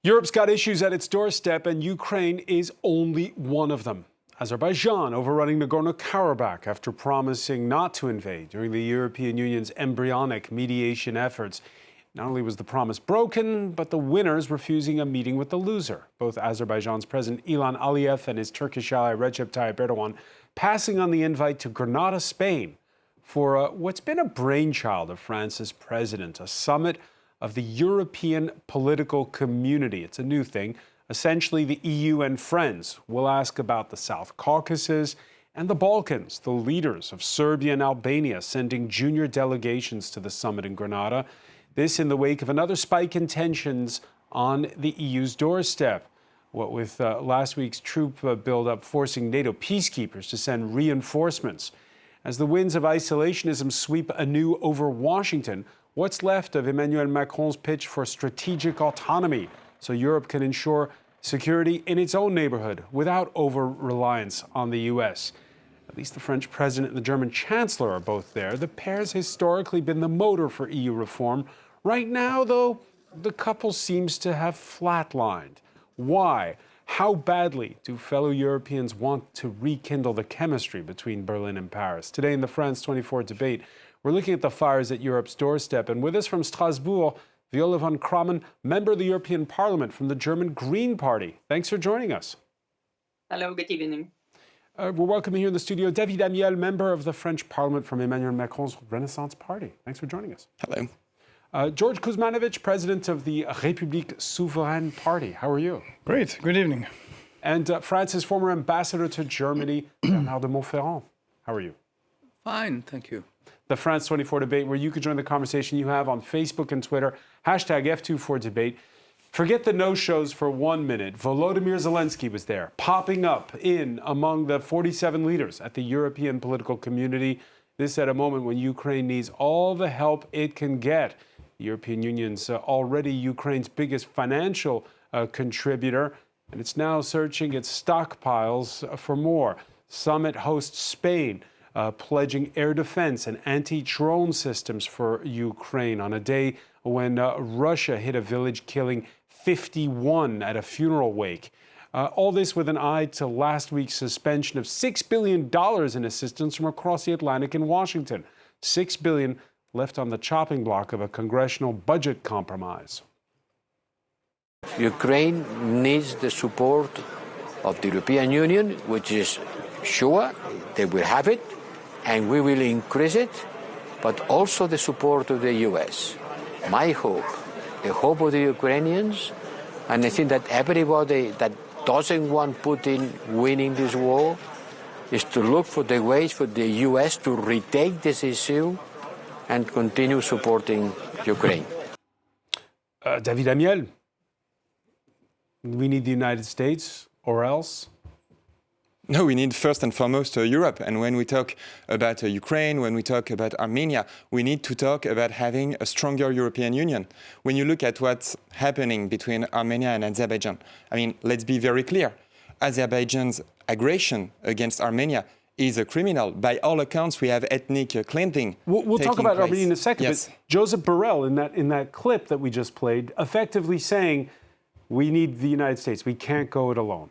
Europe's got issues at its doorstep, and Ukraine is only one of them. Azerbaijan overrunning Nagorno-Karabakh after promising not to invade during the European Union's embryonic mediation efforts. Not only was the promise broken, but the winners refusing a meeting with the loser. Both Azerbaijan's President Ilham Aliyev and his Turkish ally Recep Tayyip Erdogan passing on the invite to Granada, Spain, for what's been a brainchild of France's president, a summit of the European political community. It's a new thing. Essentially, the EU and friends will ask about the South Caucasus and the Balkans. The leaders of Serbia and Albania sending junior delegations to the summit in Granada. This in the wake of another spike in tensions on the EU's doorstep. What with last week's troop buildup forcing NATO peacekeepers to send reinforcements. As the winds of isolationism sweep anew over Washington, what's left of Emmanuel Macron's pitch for strategic autonomy so Europe can ensure security in its own neighborhood without over-reliance on the U.S.? At least the French president and the German chancellor are both there. The pair's historically been the motor for EU reform. Right now, though, the couple seems to have flatlined. Why? How badly do fellow Europeans want to rekindle the chemistry between Berlin and Paris? Today in the France 24 debate, we're looking at the fires at Europe's doorstep. And with us from Strasbourg, Viola von Krammen, member of the European Parliament from the German Green Party. Thanks for joining us. Hello, good evening. We're welcoming here in the studio David Amiel, member of the French Parliament from Emmanuel Macron's Renaissance Party. Thanks for joining us. Hello. George Kuzmanovic, president of the République Souveraine Party. How are you? Great. Good evening. And France's former ambassador to Germany, Bernard de Montferrand. How are you? Fine, thank you. The France 24 debate, where you could join the conversation you have on Facebook and Twitter, hashtag F24debate. Forget the no-shows for 1 minute. Volodymyr Zelensky was there, popping up in among the 47 leaders at the European political community. This at a moment when Ukraine needs all the help it can get. The European Union's already Ukraine's biggest financial contributor, and it's now searching its stockpiles for more. Summit hosts Spain, pledging air defense and anti-drone systems for Ukraine on a day when Russia hit a village, killing 51 at a funeral wake. All this with an eye to last week's suspension of $6 billion in assistance from across the Atlantic in Washington. $6 billion left on the chopping block of a congressional budget compromise. Ukraine needs the support of the European Union, which is sure they will have it, and we will increase it, but also the support of the U.S. My hope, the hope of the Ukrainians, and I think that everybody that doesn't want Putin winning this war, is to look for the ways for the U.S. to retake this issue and continue supporting Ukraine. David Amiel, we need the United States, or else? No, we need first and foremost Europe. And when we talk about Ukraine, when we talk about Armenia, we need to talk about having a stronger European Union. When you look at what's happening between Armenia and Azerbaijan, I mean, let's be very clear. Azerbaijan's aggression against Armenia is a criminal. By all accounts, we have ethnic cleansing. We'll talk about Armenia in a second, yes. But Joseph Borrell, in that clip that we just played, effectively saying, we need the United States. We can't go it alone.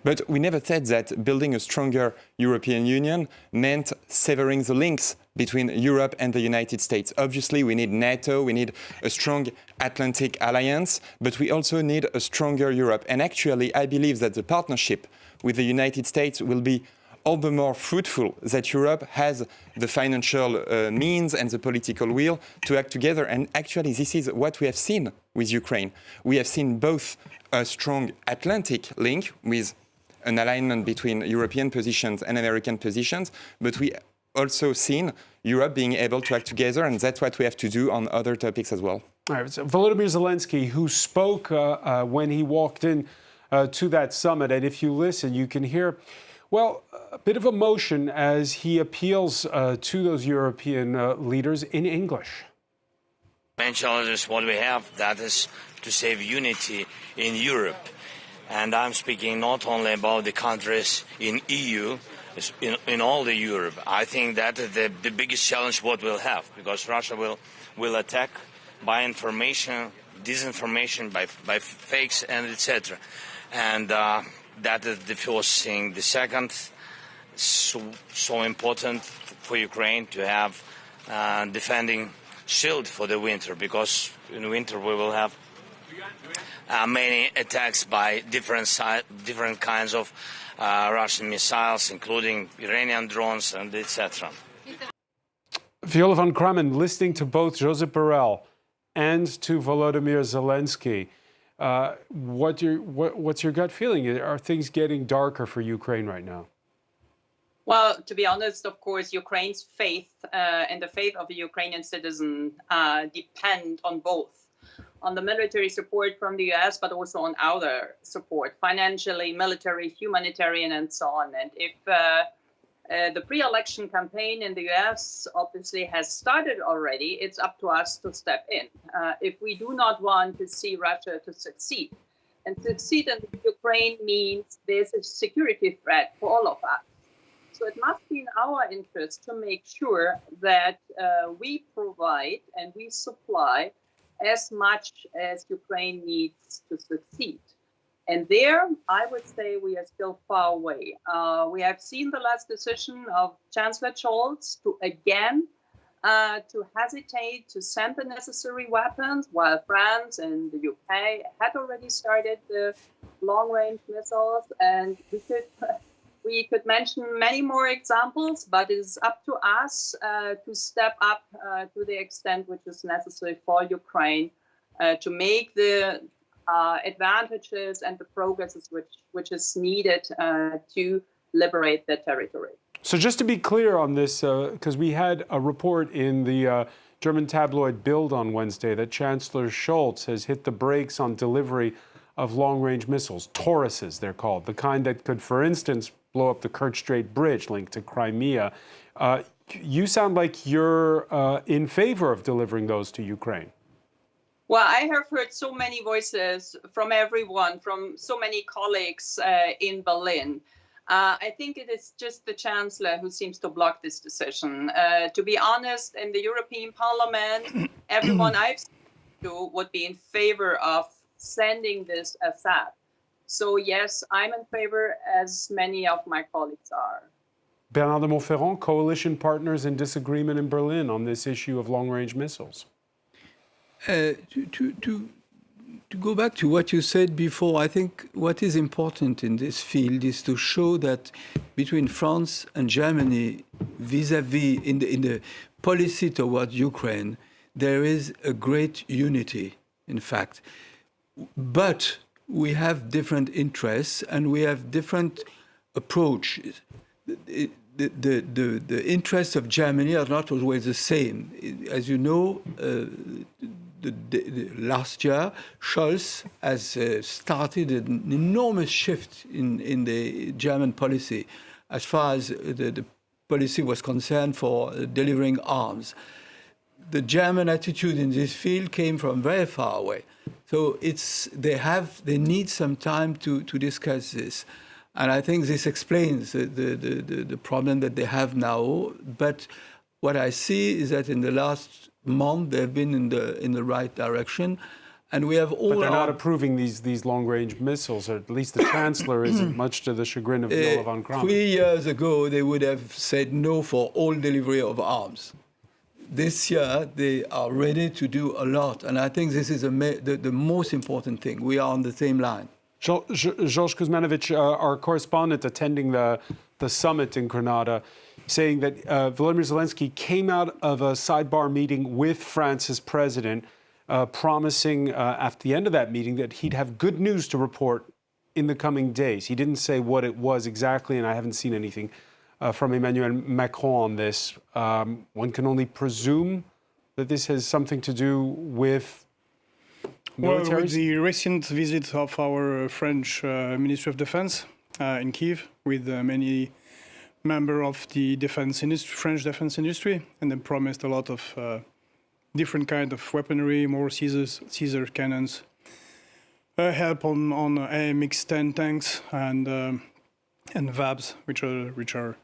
But we never said that building a stronger European Union meant severing the links between Europe and the United States. Obviously, we need NATO, we need a strong Atlantic alliance, but we also need a stronger Europe. And actually, I believe that the partnership with the United States will be all the more fruitful that Europe has the financial means and the political will to act together. And actually, this is what we have seen with Ukraine. We have seen both a strong Atlantic link with an alignment between European positions and American positions, but we also seen Europe being able to act together, and that's what we have to do on other topics as well. All right, so Volodymyr Zelensky, who spoke when he walked in to that summit, and if you listen, you can hear, well, a bit of emotion as he appeals to those European leaders in English. Main challenge is what we have, that is to save unity in Europe. And I'm speaking not only about the countries in EU, in all the Europe. I think that the biggest challenge what we'll have, because Russia will attack by information, disinformation, by fakes and etc. And that is the first thing. The second, so important for Ukraine to have defending shield for the winter, because in winter we will have many attacks by different kinds of Russian missiles, including Iranian drones and etc. Viola von Krammen, listening to both Josep Borrell and to Volodymyr Zelensky, what's your gut feeling? Are things getting darker for Ukraine right now? Well, to be honest, of course, Ukraine's faith and the faith of the Ukrainian citizen depend on both. On the military support from the US, but also on our support, financially, military, humanitarian, and so on. And if the pre-election campaign in the US obviously has started already, it's up to us to step in. If we do not want to see Russia to succeed, and succeed in Ukraine means there's a security threat for all of us. So it must be in our interest to make sure that we provide and we supply as much as Ukraine needs to succeed. And there, I would say we are still far away. We have seen the last decision of Chancellor Scholz to again to hesitate to send the necessary weapons, while France and the UK had already started the long-range missiles. And we could mention many more examples, but it is up to us to step up to the extent which is necessary for Ukraine to make the advantages and the progresses which is needed to liberate their territory. So just to be clear on this, because we had a report in the German tabloid Bild on Wednesday that Chancellor Scholz has hit the brakes on delivery of long-range missiles, Tauruses they're called, the kind that could, for instance, blow up the Kerch Strait Bridge linked to Crimea. You sound like you're in favor of delivering those to Ukraine. Well, I have heard so many voices from everyone, from so many colleagues in Berlin. I think it is just the Chancellor who seems to block this decision. To be honest, in the European Parliament, everyone I've spoken to would be in favor of sending this aside. So yes, I'm in favor, as many of my colleagues are. Bernard de Montferrand, coalition partners in disagreement in Berlin on this issue of long-range missiles. To go back to what you said before, I think what is important in this field is to show that between France and Germany, vis-à-vis in the policy towards Ukraine, there is a great unity, in fact. But we have different interests and we have different approaches. The interests of Germany are not always the same. As you know, last year, Scholz has started an enormous shift in the German policy as far as the policy was concerned for delivering arms. The German attitude in this field came from very far away. So they need some time to discuss this. And I think this explains the problem that they have now. But what I see is that in the last month, they've been in the right direction. And we have all. But they're not approving these long-range missiles, or at least the Chancellor isn't, much to the chagrin of Viola von Krammen. 3 years ago, they would have said no for all delivery of arms. This year, they are ready to do a lot. And I think this is the most important thing. We are on the same line. George Kuzmanovic, our correspondent attending the summit in Grenada, saying that Volodymyr Zelensky came out of a sidebar meeting with France's president, promising at the end of that meeting that he'd have good news to report in the coming days. He didn't say what it was exactly, and I haven't seen anything from Emmanuel Macron on this. One can only presume that this has something to do with militaries? Well, with the recent visit of our French Ministry of Defense in Kyiv, with many members of the French defense industry, and then promised a lot of different kind of weaponry, more Caesar cannons, help on AMX-10 tanks and VABs, which are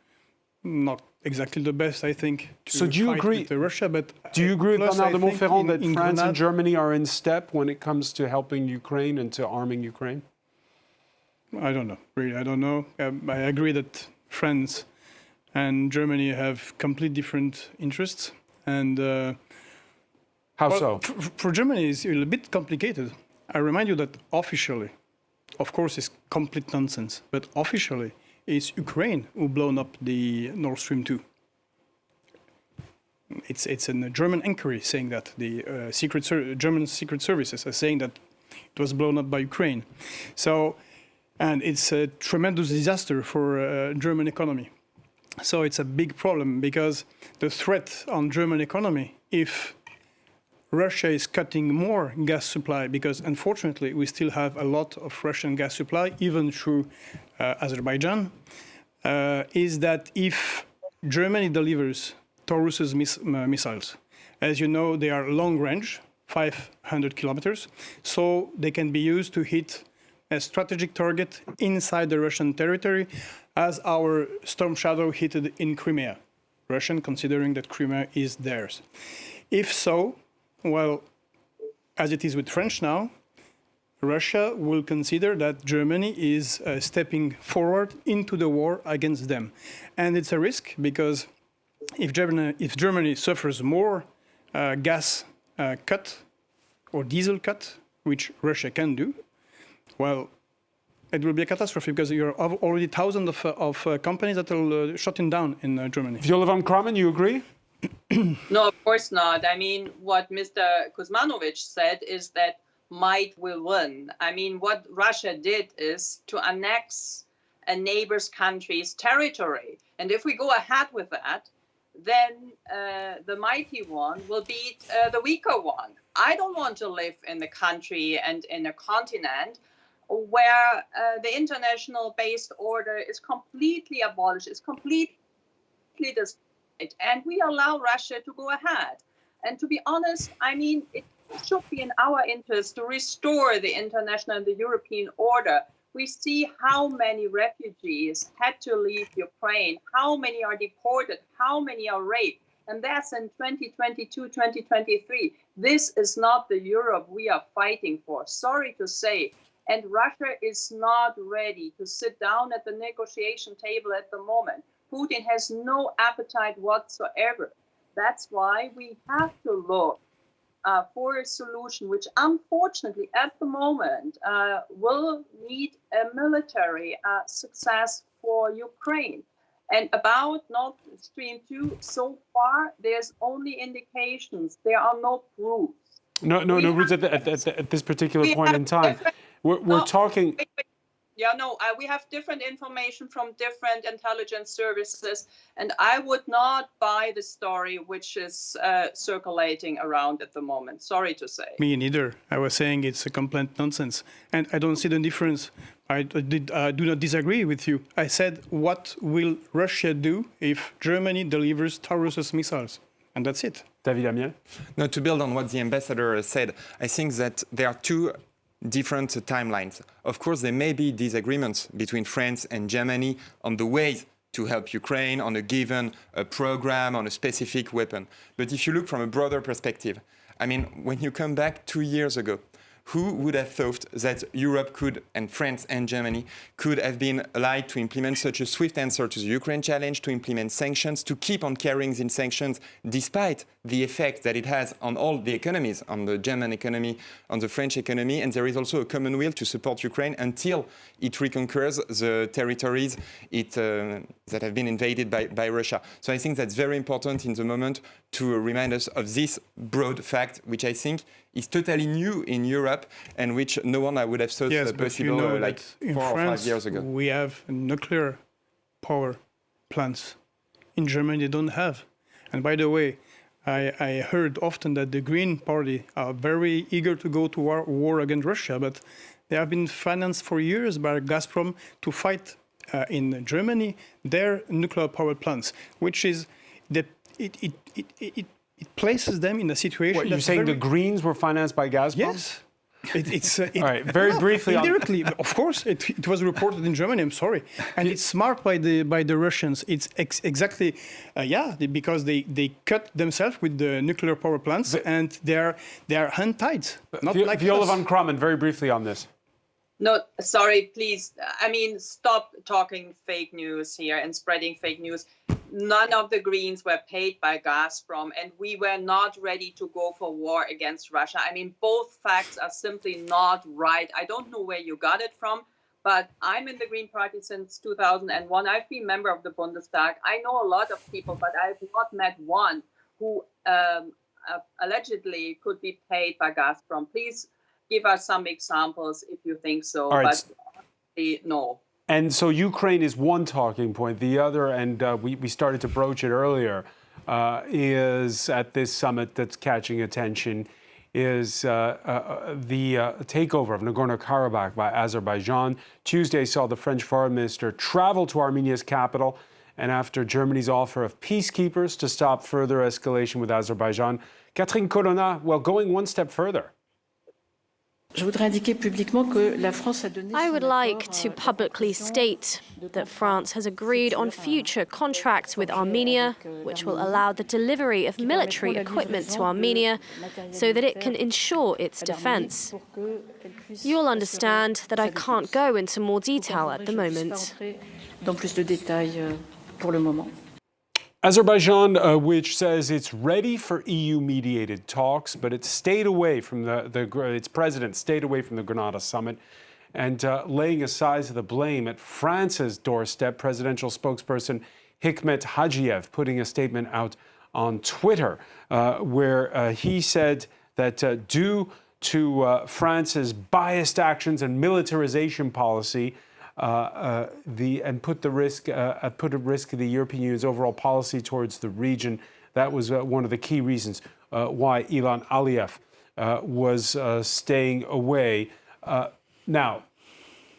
not exactly the best, I think, to So do you fight agree? with Russia. But Do you agree with plus, Bernard I de think Montferrand that in France and Grenade- Germany are in step when it comes to helping Ukraine and to arming Ukraine? I don't know, really, I don't know. I agree that France and Germany have complete different interests. And How well, so? for Germany, it's a little bit complicated. I remind you that officially, of course, it's complete nonsense, but officially, it's Ukraine who blown up the Nord Stream 2. It's a German inquiry saying that the German secret services are saying that it was blown up by Ukraine. So, and it's a tremendous disaster for German economy. So it's a big problem because the threat on German economy, if Russia is cutting more gas supply, because unfortunately we still have a lot of Russian gas supply, even through Azerbaijan, is that if Germany delivers Taurus's missiles, as you know, they are long range, 500 kilometers, so they can be used to hit a strategic target inside the Russian territory, as our Storm Shadow hit it in Crimea, Russian considering that Crimea is theirs. If so, well, as it is with French now, Russia will consider that Germany is stepping forward into the war against them. And it's a risk because if Germany suffers more gas cut or diesel cut, which Russia can do, well, it will be a catastrophe because you have already thousands of companies that are shutting down in Germany. Viola von Krammen, you agree? No, of course not. I mean, what Mr. Kuzmanovic said is that might will win. I mean, what Russia did is to annex a neighbor's country's territory. And if we go ahead with that, then the mighty one will beat the weaker one. I don't want to live in a country and in a continent where the international based order is completely abolished, is completely destroyed, and we allow Russia to go ahead. And to be honest, I mean, it should be in our interest to restore the international and the European order. We see how many refugees had to leave Ukraine, how many are deported, how many are raped. And that's in 2022, 2023. This is not the Europe we are fighting for, sorry to say. And Russia is not ready to sit down at the negotiation table at the moment. Putin has no appetite whatsoever. That's why we have to look for a solution, which unfortunately at the moment will need a military success for Ukraine. And about Nord Stream 2, so far, there's only indications. There are no proofs. No proofs at this particular point in time. We're talking... Yeah, no, we have different information from different intelligence services, and I would not buy the story which is circulating around at the moment. Sorry to say. Me neither. I was saying it's a complete nonsense, and I don't see the difference. I do not disagree with you. I said, what will Russia do if Germany delivers Taurus's missiles? And that's it. David Amiel? Now, to build on what the ambassador said, I think that there are two different timelines. Of course, there may be disagreements between France and Germany on the way to help Ukraine, on a given program, on a specific weapon. But if you look from a broader perspective, I mean, when you come back 2 years ago, who would have thought that Europe could, and France and Germany, could have been allied to implement such a swift answer to the Ukraine challenge, to implement sanctions, to keep on carrying these sanctions, despite the effect that it has on all the economies, on the German economy, on the French economy, and there is also a common will to support Ukraine until it reconquers the territories that have been invaded by Russia. So I think that's very important in the moment to remind us of this broad fact, which I think is totally new in Europe and which no one I would have thought possible like 4 or 5 years ago. We have nuclear power plants. In Germany, they don't have. And by the way, I heard often that the Green Party are very eager to go to war against Russia, but they have been financed for years by Gazprom to fight in Germany their nuclear power plants, which is that it places them in a situation. What, you're saying the Greens were financed by Gazprom? Yes. All right, very briefly on- indirectly, of course, it was reported in Germany. I'm sorry, and it's smart by the Russians. It's exactly, because they cut themselves with the nuclear power plants, and they're hand-tied, not like Viola us. van Krammen, very briefly on this. No, sorry, please. I mean, stop talking fake news here and spreading fake news. None of the Greens were paid by Gazprom, and we were not ready to go for war against Russia. I mean, both facts are simply not right. I don't know where you got it from, but I'm in the Green Party since 2001. I've been member of the Bundestag. I know a lot of people, but I've not met one who allegedly could be paid by Gazprom. Please give us some examples if you think so, right. but no. And so Ukraine is one talking point. The other, and we started to broach it earlier, is at this summit that's catching attention, is the takeover of Nagorno-Karabakh by Azerbaijan. Tuesday saw the French foreign minister travel to Armenia's capital, and after Germany's offer of peacekeepers to stop further escalation with Azerbaijan, Catherine Colonna, well, going one step further. I would like to publicly state that France has agreed on future contracts with Armenia, which will allow the delivery of military equipment to Armenia so that it can ensure its defense. You will understand that I can't go into more detail at the moment. Azerbaijan, which says it's ready for EU-mediated talks, but it stayed away from its president stayed away from the Granada summit, and laying aside the blame at France's doorstep. Presidential spokesperson Hikmet Hajiev putting a statement out on Twitter where he said that due to France's biased actions and militarization policy, put at risk the European Union's overall policy towards the region. That was one of the key reasons why Ilham Aliyev was staying away. Now,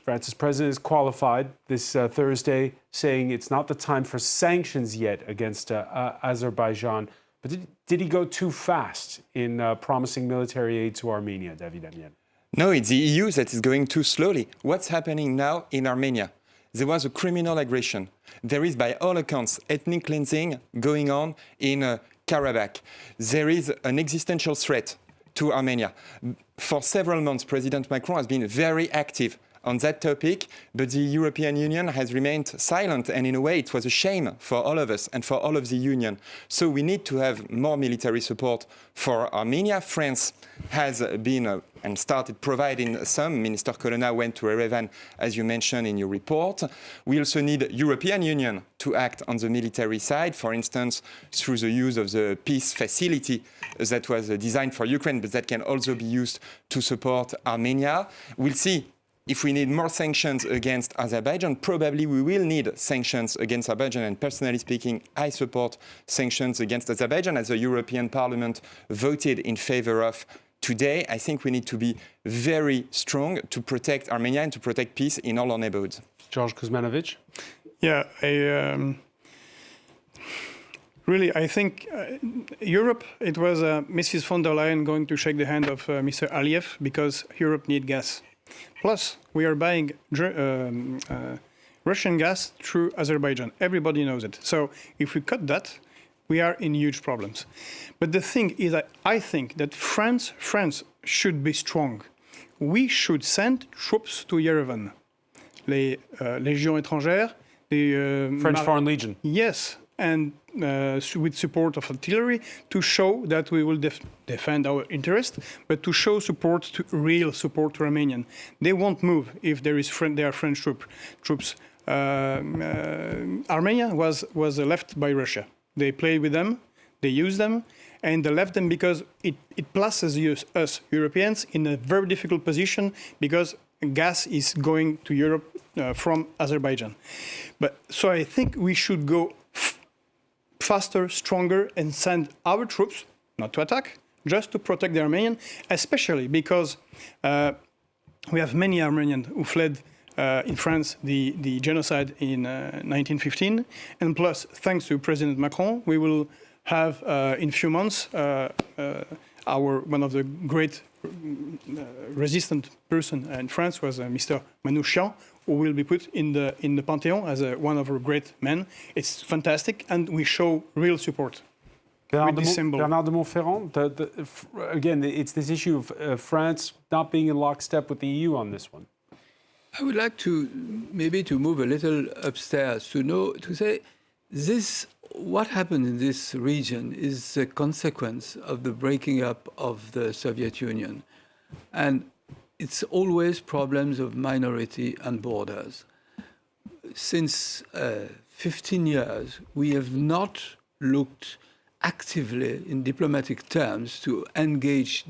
France's president is qualified this Thursday, saying it's not the time for sanctions yet against Azerbaijan. But did he go too fast in promising military aid to Armenia, David Amiel? No, it's the EU that is going too slowly. What's happening now in Armenia? There was a criminal aggression. There is, by all accounts, ethnic cleansing going on in Karabakh. There is an existential threat to Armenia. For several months, President Macron has been very active on that topic, but the European Union has remained silent, and in a way it was a shame for all of us and for all of the Union. So we need to have more military support for Armenia. France has been and started providing some. Minister Colonna went to Erevan, as you mentioned in your report. We also need European Union to act on the military side, for instance, through the use of the peace facility that was designed for Ukraine, but that can also be used to support Armenia. We'll see if we need more sanctions against Azerbaijan. Probably we will need sanctions against Azerbaijan, and personally speaking, I support sanctions against Azerbaijan, as the European Parliament voted in favor of today. I think we need to be very strong to protect Armenia and to protect peace in all our neighborhoods. George Kuzmanovic? Yeah, really, I think Europe, it was Mrs. von der Leyen going to shake the hand of Mr. Aliyev because Europe needs gas. Plus, we are buying Russian gas through Azerbaijan. Everybody knows it. So if we cut that, we are in huge problems. But the thing is that I think that France should be strong. We should send troops to Yerevan. Les Légions étrangères. French Foreign Legion. Yes, and with support of artillery to show that we will defend our interest, but to show real support to Armenian. They won't move if there are French troops. Armenia was left by Russia. They played with them, they used them, and they left them because it places us Europeans in a very difficult position because gas is going to Europe from Azerbaijan. So I think we should go faster, stronger, and send our troops, not to attack, just to protect the Armenian, especially because we have many Armenians who fled in France the genocide in 1915. And plus, thanks to President Macron, we will have in a few months one of the great resistant person in France was Mr. Manouchian, who will be put in the Pantheon as one of our great men. It's fantastic, and we show real support. Bernard de Montferrand, again, it's this issue of France not being in lockstep with the EU on this one. I would like to move a little upstairs to say this. What happened in this region is a consequence of the breaking up of the Soviet Union, and it's always problems of minority and borders. Since 15 years, we have not looked actively in diplomatic terms to engage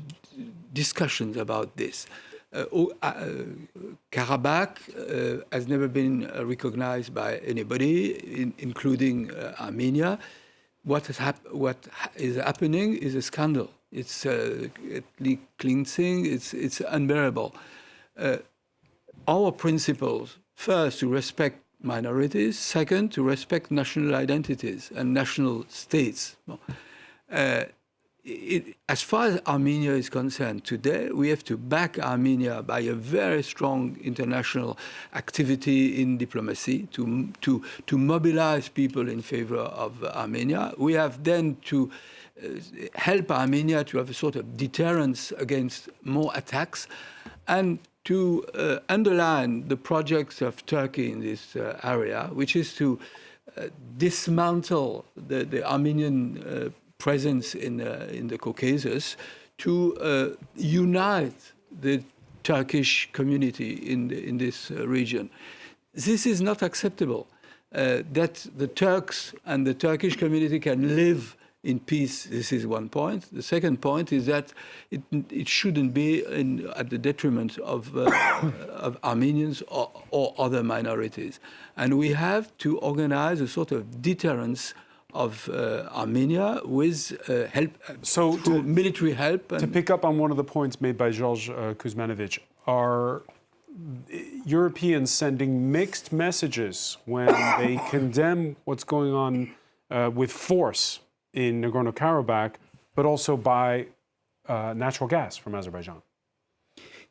discussions about this. Karabakh has never been recognized by anybody, including Armenia. What is happening is a scandal. It's ethnic cleansing. It's unbearable. Our principles: first, to respect minorities; second, to respect national identities and national states. As far as Armenia is concerned, today we have to back Armenia by a very strong international activity in diplomacy to mobilize people in favor of Armenia. We have then to help Armenia to have a sort of deterrence against more attacks, and to underline the projects of Turkey in this area, which is to dismantle the Armenian presence in the Caucasus, to unite the Turkish community in this region. This is not acceptable. That the Turks and the Turkish community can live in peace, this is one point. The second point is that it shouldn't be at the detriment of Armenians or other minorities. And we have to organize a sort of deterrence of Armenia with help, military help. To pick up on one of the points made by George Kuzmanovic, are Europeans sending mixed messages when they condemn what's going on with force in Nagorno-Karabakh, but also by natural gas from Azerbaijan?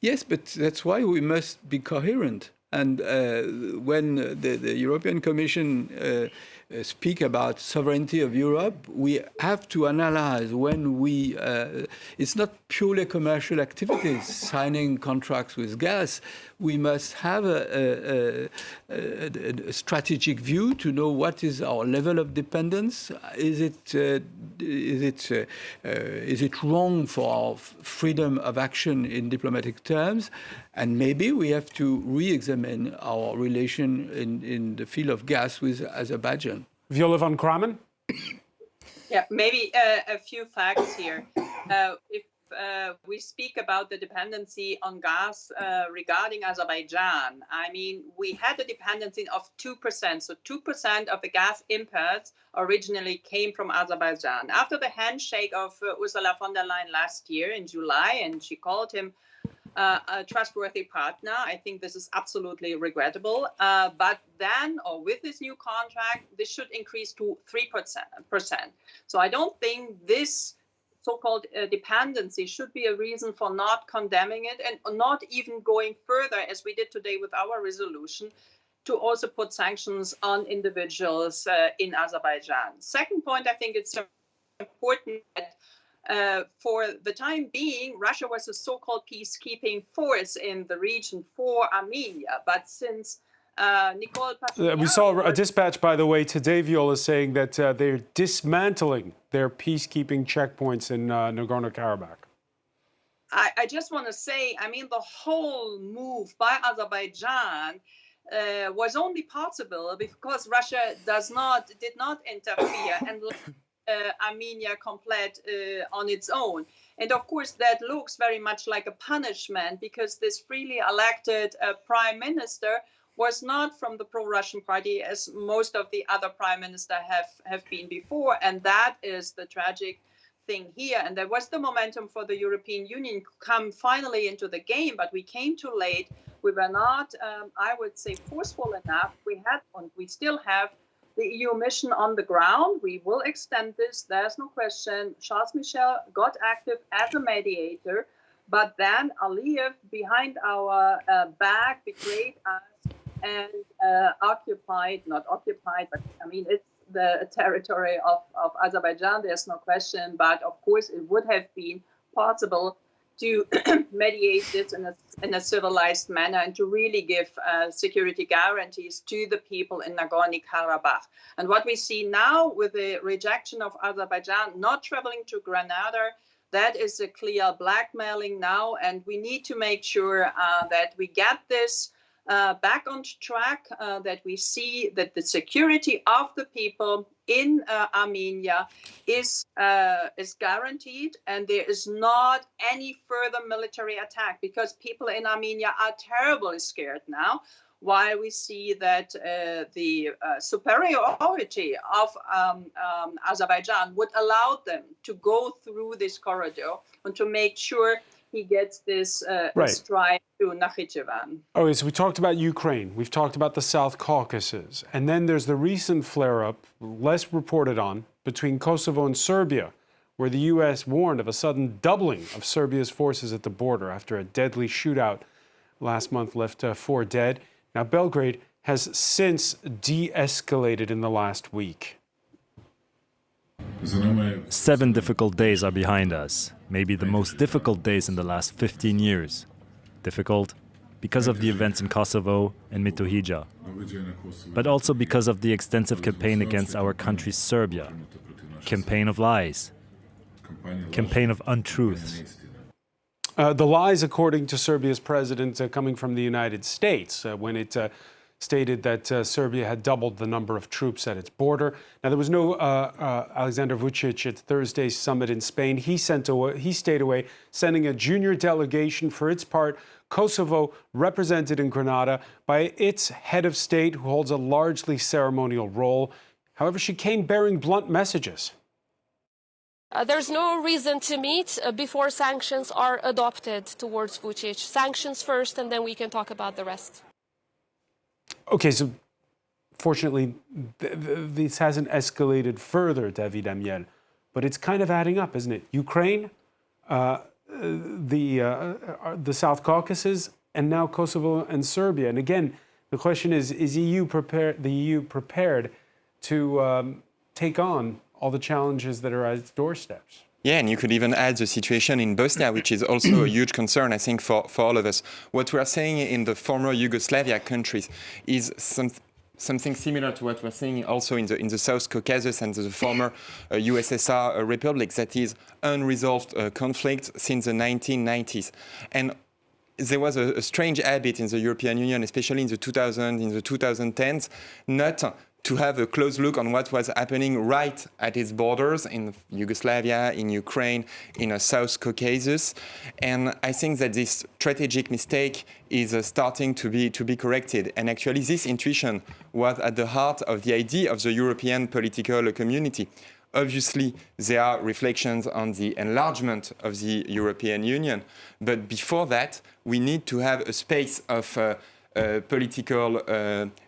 Yes, but that's why we must be coherent. And when the European Commission speak about sovereignty of Europe, we have to analyze when it's not purely commercial activities, signing contracts with gas. We must have a strategic view to know what is our level of dependence. Is it wrong for our freedom of action in diplomatic terms? And maybe we have to re-examine our relation in the field of gas with Azerbaijan. Viola van Kramen? Yeah, maybe a few facts here. If we speak about the dependency on gas regarding Azerbaijan, I mean, we had a dependency of 2%. So 2% of the gas imports originally came from Azerbaijan. After the handshake of Ursula von der Leyen last year in July, and she called him a trustworthy partner, I think this is absolutely regrettable. But then, or with this new contract, this should increase to 3%. So I don't think this so-called dependency should be a reason for not condemning it and not even going further, as we did today with our resolution, to also put sanctions on individuals in Azerbaijan. Second point, I think it's important that for the time being, Russia was a so-called peacekeeping force in the region for Armenia. But since Nicole Pashinyan... We saw a dispatch, by the way, today, Viola, saying that they're dismantling their peacekeeping checkpoints in Nagorno-Karabakh. I just want to say, I mean, the whole move by Azerbaijan was only possible because Russia did not interfere and Armenia complete on its own. And of course, that looks very much like a punishment because this freely elected prime minister was not from the pro-Russian party as most of the other prime ministers have been before. And that is the tragic thing here. And there was the momentum for the European Union come finally into the game, but we came too late. We were not, I would say, forceful enough. We had, and we still have, the EU mission on the ground. We will extend this. There's no question. Charles Michel got active as a mediator, but then Aliyev, behind our back, betrayed us and not occupied, but I mean, it's the territory of Azerbaijan. There's no question. But of course, it would have been possible to mediate this in a civilized manner and to really give security guarantees to the people in Nagorno-Karabakh. And what we see now with the rejection of Azerbaijan not traveling to Grenada, that is a clear blackmailing now. And we need to make sure that we get this back on track, that we see that the security of the people in Armenia is guaranteed, and there is not any further military attack, because people in Armenia are terribly scared now, while we see that the superiority of Azerbaijan would allow them to go through this corridor and to make sure he gets this stride to Nakhichevan. Okay, so we talked about Ukraine, we've talked about the South Caucasus, and then there's the recent flare-up, less reported on, between Kosovo and Serbia, where the U.S. warned of a sudden doubling of Serbia's forces at the border after a deadly shootout last month left 4 dead. Now, Belgrade has since de-escalated in the last week. 7 difficult days are behind us, maybe the most difficult days in the last 15 years. Difficult because of the events in Kosovo and Metohija, but also because of the extensive campaign against our country, Serbia. Campaign of lies, campaign of untruths. The lies, according to Serbia's president, coming from the United States, when it stated that Serbia had doubled the number of troops at its border. Now, there was no Alexander Vučić at Thursday's summit in Spain. He stayed away, sending a junior delegation. For its part, Kosovo, represented in Grenada by its head of state, who holds a largely ceremonial role. However, she came bearing blunt messages. There's no reason to meet before sanctions are adopted towards Vučić. Sanctions first, and then we can talk about the rest. Okay, so fortunately, this hasn't escalated further, David Amiel, but it's kind of adding up, isn't it? Ukraine, the South Caucasus, and now Kosovo and Serbia. And again, the question is the EU prepared to take on all the challenges that are at its doorsteps? Yeah, and you could even add the situation in Bosnia, which is also a huge concern, I think, for all of us. What we are saying in the former Yugoslavia countries is something similar to what we're seeing also in the South Caucasus and the former USSR republics, that is unresolved conflict since the 1990s. And there was a strange habit in the European Union, especially in the 2010s, not to have a close look on what was happening right at its borders in Yugoslavia, in Ukraine, in South Caucasus. And I think that this strategic mistake is starting to be corrected. And actually, this intuition was at the heart of the idea of the European political community. Obviously, there are reflections on the enlargement of the European Union. But before that, we need to have a space of political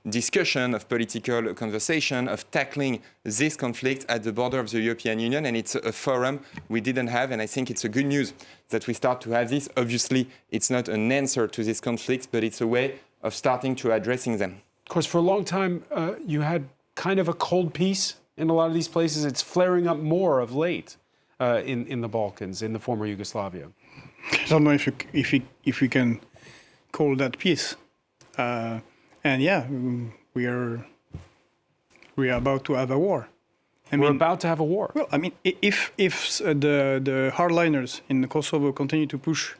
discussion, of political conversation, of tackling this conflict at the border of the European Union. And it's a forum we didn't have. And I think it's a good news that we start to have this. Obviously, it's not an answer to these conflicts, but it's a way of starting to addressing them. Of course, for a long time, you had kind of a cold peace in a lot of these places. It's flaring up more of late in the Balkans, in the former Yugoslavia. I don't know if we can call that peace. And yeah, we are about to have a war. We're about to have a war. Well, I mean, if the hardliners in Kosovo continue to push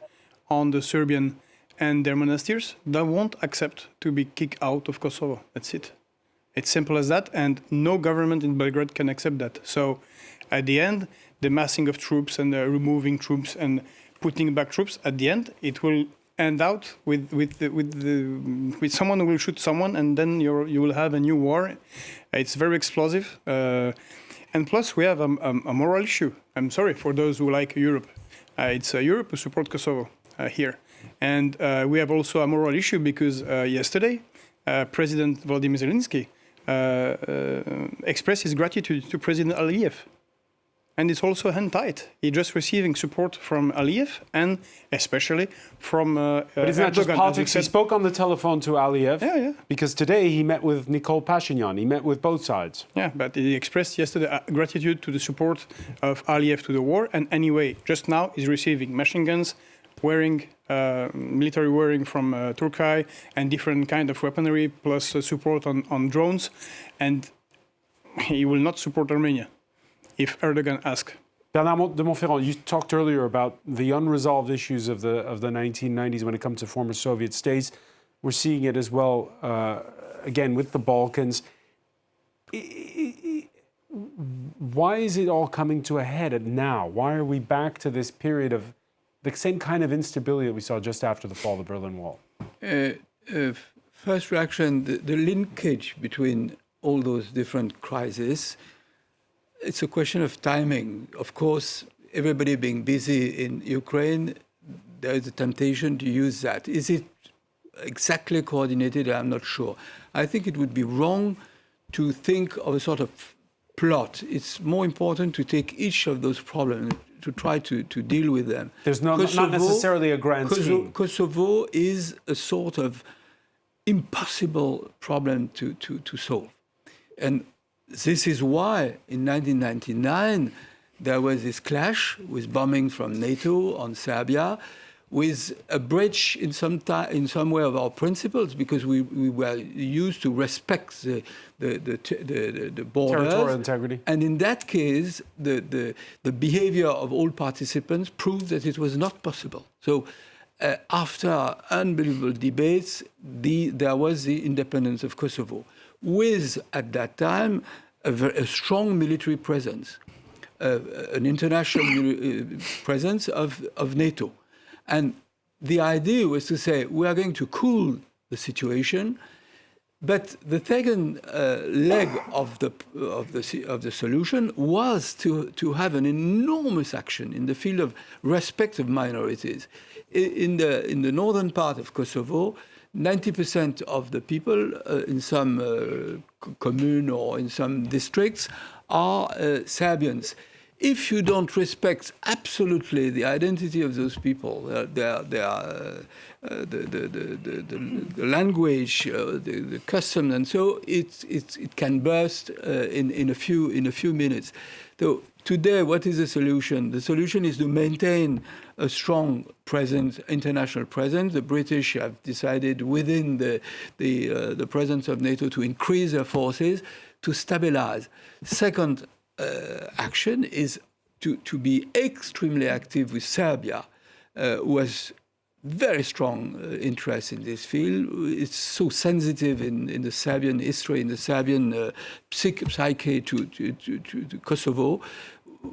on the Serbian and their monasteries, they won't accept to be kicked out of Kosovo. That's it. It's simple as that, and no government in Belgrade can accept that. So, at the end, the massing of troops and the removing troops and putting back troops, at the end, it will end out with someone who will shoot someone, and then you will have a new war. It's very explosive, and plus we have a moral issue. I'm sorry for those who like Europe. It's Europe who support Kosovo here, and we have also a moral issue because yesterday President Volodymyr Zelensky expressed his gratitude to President Aliyev. And it's also hand tight. He's just receiving support from Aliyev and especially from But it's not just Erdogan, politics. He spoke on the telephone to Aliyev because today he met with Nikol Pashinyan. He met with both sides. Yeah, but he expressed yesterday gratitude to the support of Aliyev to the war. And anyway, just now he's receiving machine guns, military wearing from Turkey and different kind of weaponry, plus support on drones. And he will not support Armenia if Erdogan asks. Bernard de Montferrand, you talked earlier about the unresolved issues of the 1990s when it comes to former Soviet states. We're seeing it as well, again, with the Balkans. Why is it all coming to a head now? Why are we back to this period of the same kind of instability that we saw just after the fall of the Berlin Wall? First reaction, the linkage between all those different crises, it's a question of timing. Of course, everybody being busy in Ukraine, there is a temptation to use that. Is it exactly coordinated? I'm not sure. I think it would be wrong to think of a sort of plot. It's more important to take each of those problems to try to deal with them. There's not necessarily a grand scheme. Kosovo is a sort of impossible problem to solve. And this is why in 1999 there was this clash with bombing from NATO on Serbia, with a breach in some way of our principles, because we were used to respect the borders. Territorial integrity. And in that case, the behavior of all participants proved that it was not possible. So after unbelievable debates, there was the independence of Kosovo, with, at that time, a strong military presence, an international presence of NATO. And the idea was to say, we are going to cool the situation, but the second leg of the solution was to have an enormous action in the field of respect of minorities. In the northern part of Kosovo, 90% of the people in some commune or in some districts are Serbians. If you don't respect absolutely the identity of those people, the language, the custom, and so it can burst in a few minutes. So today, what is the solution? The solution is to maintain a strong presence, international presence. The British have decided within the presence of NATO to increase their forces to stabilize. Second action is to be extremely active with Serbia, who has very strong interest in this field. It's so sensitive in the Serbian history, in the Serbian psyche to Kosovo.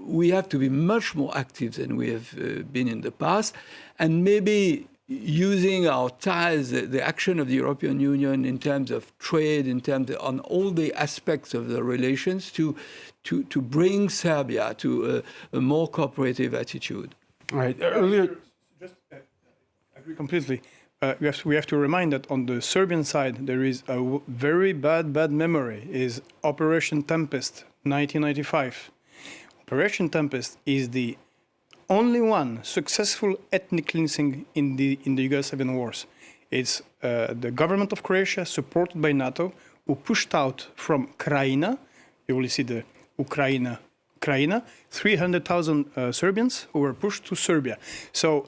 We have to be much more active than we have been in the past, and maybe using our ties, the action of the European Union in terms of trade, in terms on all the aspects of the relations, to bring Serbia to a more cooperative attitude. All right. Earlier, I agree completely. We have to remind that on the Serbian side there is a very bad memory. Is Operation Tempest, 1995. Operation Tempest is the only one successful ethnic cleansing in the Yugoslavian wars. It's the government of Croatia, supported by NATO, who pushed out from Krajina. You will see the Krajina, 300,000 Serbians who were pushed to Serbia. So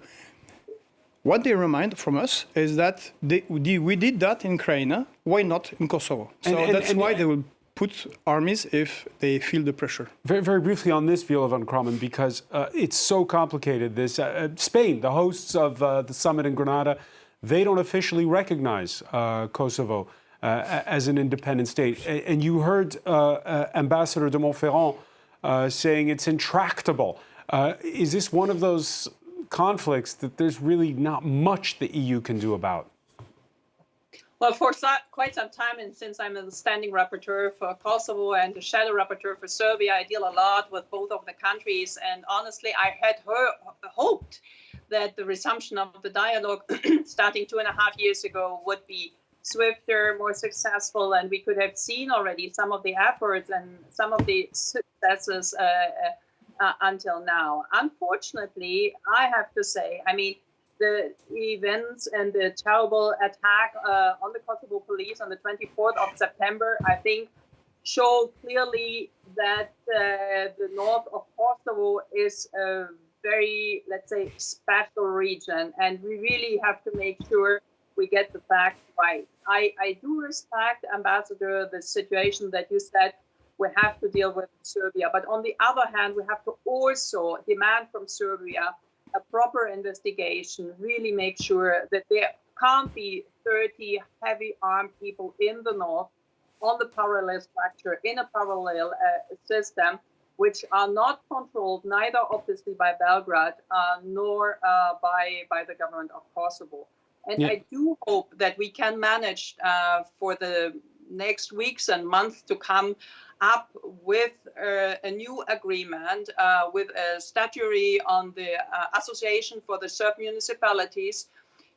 what they remind from us is that we did that in Krajina. Why not in Kosovo? So that's why they will put armies if they feel the pressure. Very, very briefly on this, Viola van Krammen, because it's so complicated. This Spain, the hosts of the summit in Granada, they don't officially recognize Kosovo as an independent state. And you heard Ambassador de Montferrand saying it's intractable. Is this one of those conflicts that there's really not much the EU can do about? Well, for quite some time, and since I'm the standing rapporteur for Kosovo and the shadow rapporteur for Serbia, I deal a lot with both of the countries. And honestly, I had hoped that the resumption of the dialogue starting 2.5 years ago would be swifter, more successful, and we could have seen already some of the efforts and some of the successes until now. Unfortunately, I have to say, I mean, the events and the terrible attack on the Kosovo police on the 24th of September, I think, show clearly that the north of Kosovo is a very, let's say, special region, and we really have to make sure we get the facts right. I do respect, Ambassador, the situation that you said we have to deal with Serbia, but on the other hand, we have to also demand from Serbia a proper investigation, really make sure that there can't be 30 heavy armed people in the north on the parallel structure, in a parallel system, which are not controlled neither obviously by Belgrade nor by the government of Kosovo. And Yeah. I do hope that we can manage for the next weeks and months to come up with a new agreement with a statutory on the Association for the Serb Municipalities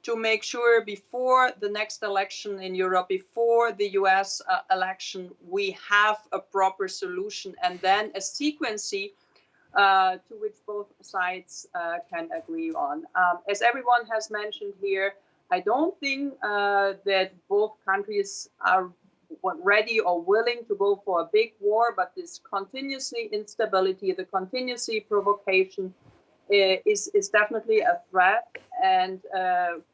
to make sure before the next election in Europe, before the US election, we have a proper solution and then a sequence to which both sides can agree on. As everyone has mentioned here, I don't think that both countries are ready or willing to go for a big war, but this continuously instability, the continuously provocation is definitely a threat, and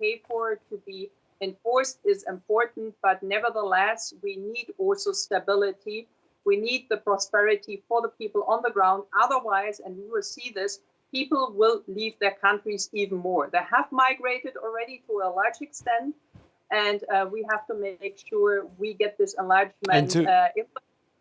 KFOR to be enforced is important, but nevertheless, we need also stability. We need the prosperity for the people on the ground. Otherwise, and we will see this, people will leave their countries even more. They have migrated already to a large extent, and we have to make sure we get this enlargement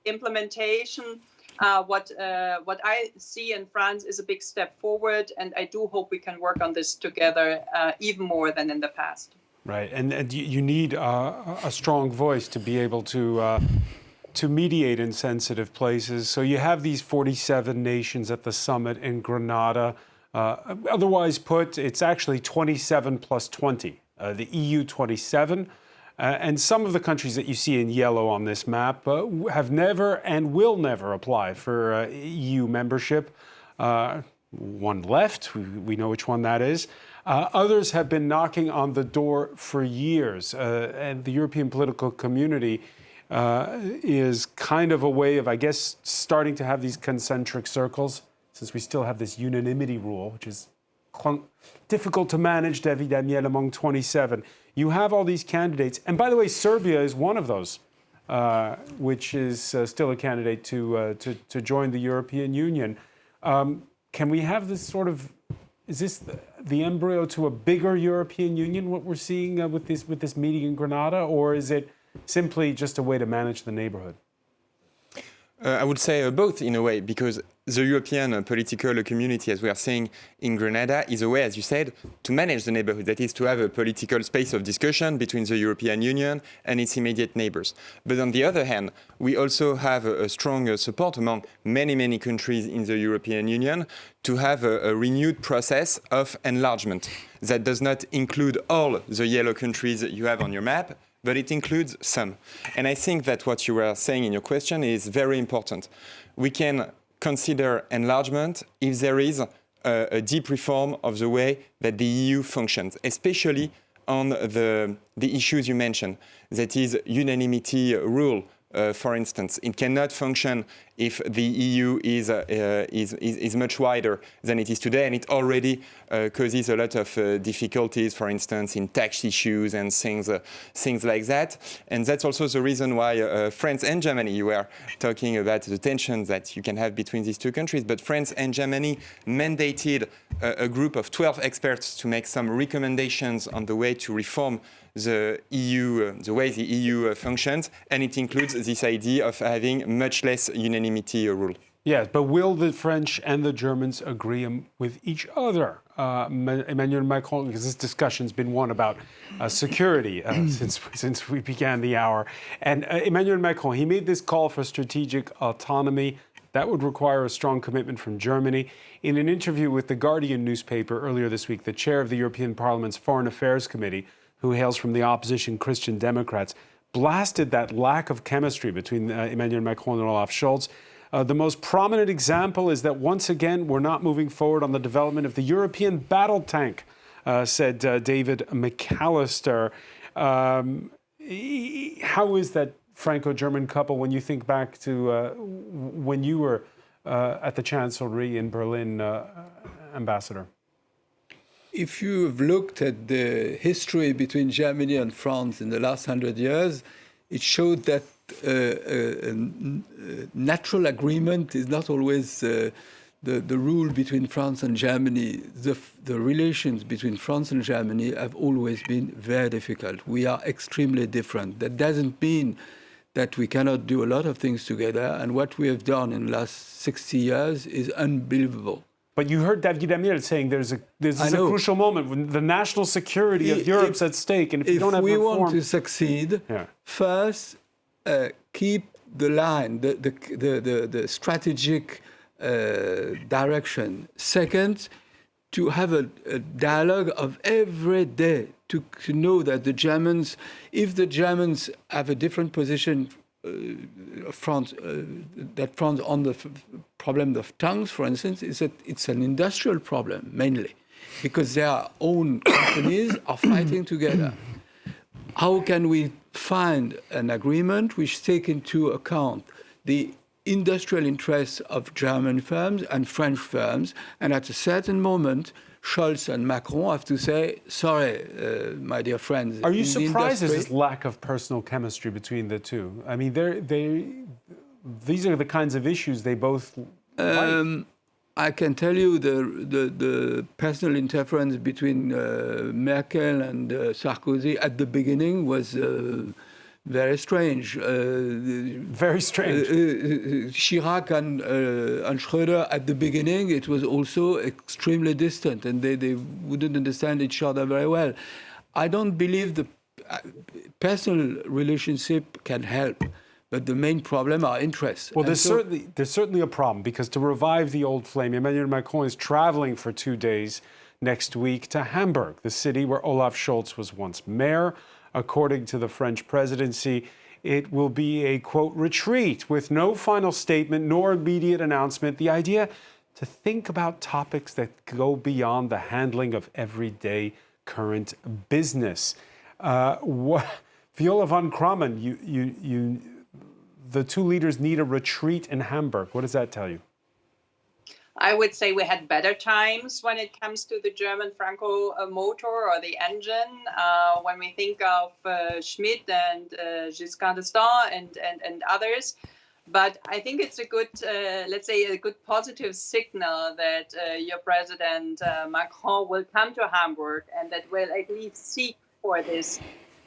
implementation. What I see in France is a big step forward, and I do hope we can work on this together even more than in the past. Right, and you need a strong voice to be able to mediate in sensitive places. So you have these 47 nations at the summit in Grenada. Otherwise put, it's actually 27 plus 20. The EU 27, and some of the countries that you see in yellow on this map have never and will never apply for EU membership. One left, we know which one that is. Others have been knocking on the door for years, and the European political community is kind of a way of, I guess, starting to have these concentric circles, since we still have this unanimity rule, which is difficult to manage, David Daniel, among 27. You have all these candidates. And by the way, Serbia is one of those, which is still a candidate to join the European Union. Can we have this sort of, is this the embryo to a bigger European Union, what we're seeing with this meeting in Grenada, or is it simply just a way to manage the neighborhood? I would say both in a way, because the European political community, as we are saying in Grenada, is a way, as you said, to manage the neighborhood. That is to have a political space of discussion between the European Union and its immediate neighbors. But on the other hand, we also have a strong support among many, many countries in the European Union to have a renewed process of enlargement. That does not include all the yellow countries you have on your map, but it includes some. And I think that what you were saying in your question is very important. We can consider enlargement if there is a deep reform of the way that the EU functions, especially on the issues you mentioned. That is unanimity rule, for instance. It cannot function if the EU is much wider than it is today, and it already causes a lot of difficulties, for instance, in tax issues and things like that. And that's also the reason why France and Germany, you were talking about the tensions that you can have between these two countries, but France and Germany mandated a group of 12 experts to make some recommendations on the way to reform the EU, the way the EU functions, and it includes this idea of having much less unanimity rule. Yes, but will the French and the Germans agree with each other? Emmanuel Macron, because this discussion's been one about security since we began the hour. And Emmanuel Macron, he made this call for strategic autonomy. That would require a strong commitment from Germany. In an interview with The Guardian newspaper earlier this week, the chair of the European Parliament's Foreign Affairs Committee, who hails from the opposition Christian Democrats, blasted that lack of chemistry between Emmanuel Macron and Olaf Scholz. The most prominent example is that once again, we're not moving forward on the development of the European battle tank, said David McAllister. How is that Franco-German couple when you think back to when you were at the Chancellery in Berlin, Ambassador? If you've looked at the history between Germany and France in the last 100 years, it showed that natural agreement is not always the rule between France and Germany. The relations between France and Germany have always been very difficult. We are extremely different. That doesn't mean that we cannot do a lot of things together, and what we have done in the last 60 years is unbelievable. But you heard David Amiel saying this is a crucial moment when the national security of Europe's at stake, and if you don't have reform... If we want to succeed, first, keep the line, the strategic direction. Second, to have a dialogue of every day, to know that the Germans, if the Germans have a different position, France on the problem of tanks, for instance, is that it's an industrial problem mainly, because their own companies are fighting together. How can we find an agreement which takes into account the industrial interests of German firms and French firms, and at a certain moment, Scholz and Macron have to say, sorry, my dear friends. Are you surprised at this lack of personal chemistry between the two? I mean, these are the kinds of issues they both like. I can tell you the personal interference between Merkel and Sarkozy at the beginning was very strange. Very strange. Chirac and Schröder at the beginning, it was also extremely distant, and they wouldn't understand each other very well. I don't believe the personal relationship can help, but the main problem are interests. Well, there's certainly a problem, because to revive the old flame, Emmanuel Macron is traveling for 2 days next week to Hamburg, the city where Olaf Scholz was once mayor. According to the French presidency, it will be a, quote, retreat with no final statement nor immediate announcement. The idea to think about topics that go beyond the handling of everyday current business. Viola von Krammen, the two leaders need a retreat in Hamburg. What does that tell you? I would say we had better times when it comes to the German Franco motor or the engine. When we think of Schmidt and Giscard d'Estaing and others. But I think it's a good, let's say, a good positive signal that your president, Macron, will come to Hamburg and that will at least seek for this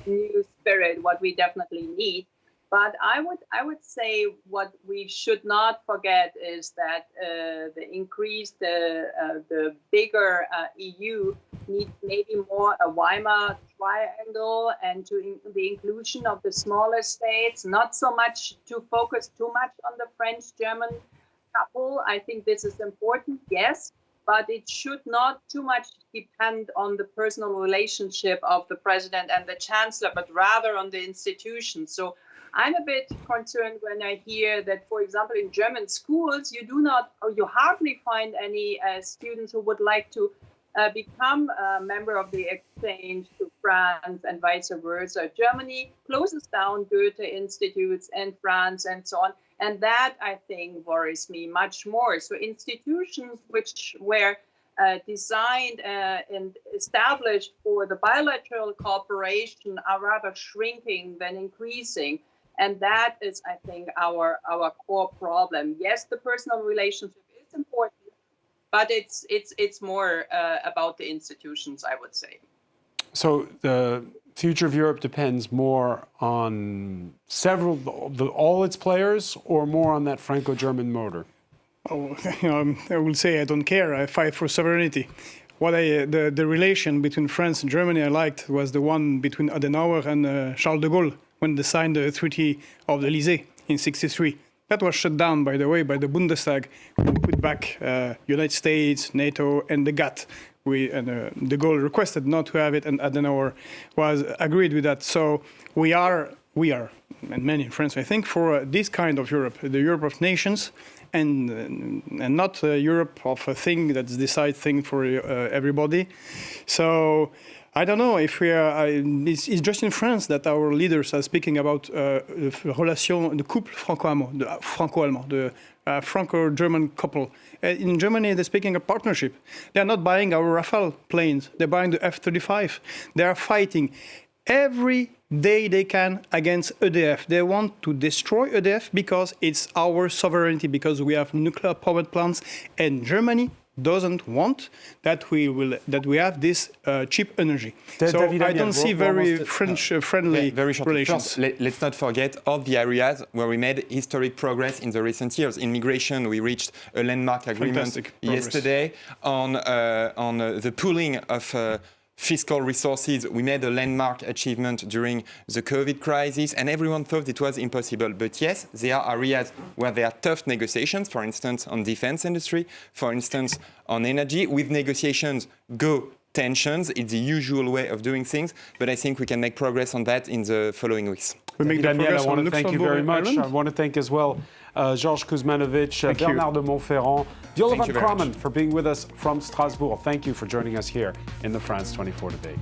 new spirit, what we definitely need. But I would say what we should not forget is that the increased, the bigger EU needs maybe more a Weimar triangle and to the inclusion of the smaller states, not so much to focus too much on the French-German couple. I think this is important, yes, but it should not too much depend on the personal relationship of the president and the chancellor, but rather on the institutions. So I'm a bit concerned when I hear that, for example, in German schools, you hardly find any students who would like to become a member of the exchange to France and vice versa. Germany closes down Goethe institutes in France and so on. And that, I think, worries me much more. So institutions which were designed and established for the bilateral cooperation are rather shrinking than increasing. And that is, I think, our core problem. Yes, the personal relationship is important, but it's more about the institutions, I would say. So the future of Europe depends more on all its players, or more on that Franco-German motor? Oh, I will say I don't care. I fight for sovereignty. The relation between France and Germany I liked was the one between Adenauer and Charles de Gaulle, when they signed the Treaty of the Élysée in '63. That was shut down, by the way, by the Bundestag, who put back United States, NATO, and the GATT, De Gaulle requested not to have it, and Adenauer was agreed with that. So we are, and many in France, I think, for this kind of Europe, the Europe of nations, and not a Europe of a thing that's decide thing for everybody. So I don't know if we are. It's just in France that our leaders are speaking about relation, the couple franco-allemand, the Franco-German couple. In Germany, they're speaking of partnership. They're not buying our Rafale planes. They're buying the F-35. They are fighting every day they can against EDF. They want to destroy EDF because it's our sovereignty, because we have nuclear power plants, and Germany doesn't want that we have this cheap energy. So I don't see very French-friendly relations. First, let's not forget all the areas where we made historic progress in the recent years. In migration, we reached a landmark agreement yesterday on the pooling of fiscal resources. We made a landmark achievement during the COVID crisis, and everyone thought it was impossible. But yes, there are areas where there are tough negotiations, for instance, on defense industry, for instance, on energy. With negotiations go tensions. It's the usual way of doing things, but I think we can make progress on that in the following weeks. Daniel, I want to thank you very much. I want to thank as well Georges Kuzmanovic, Bernard de Montferrand, Viola van Kramen for being with us from Strasbourg. Thank you for joining us here in the France 24 debate.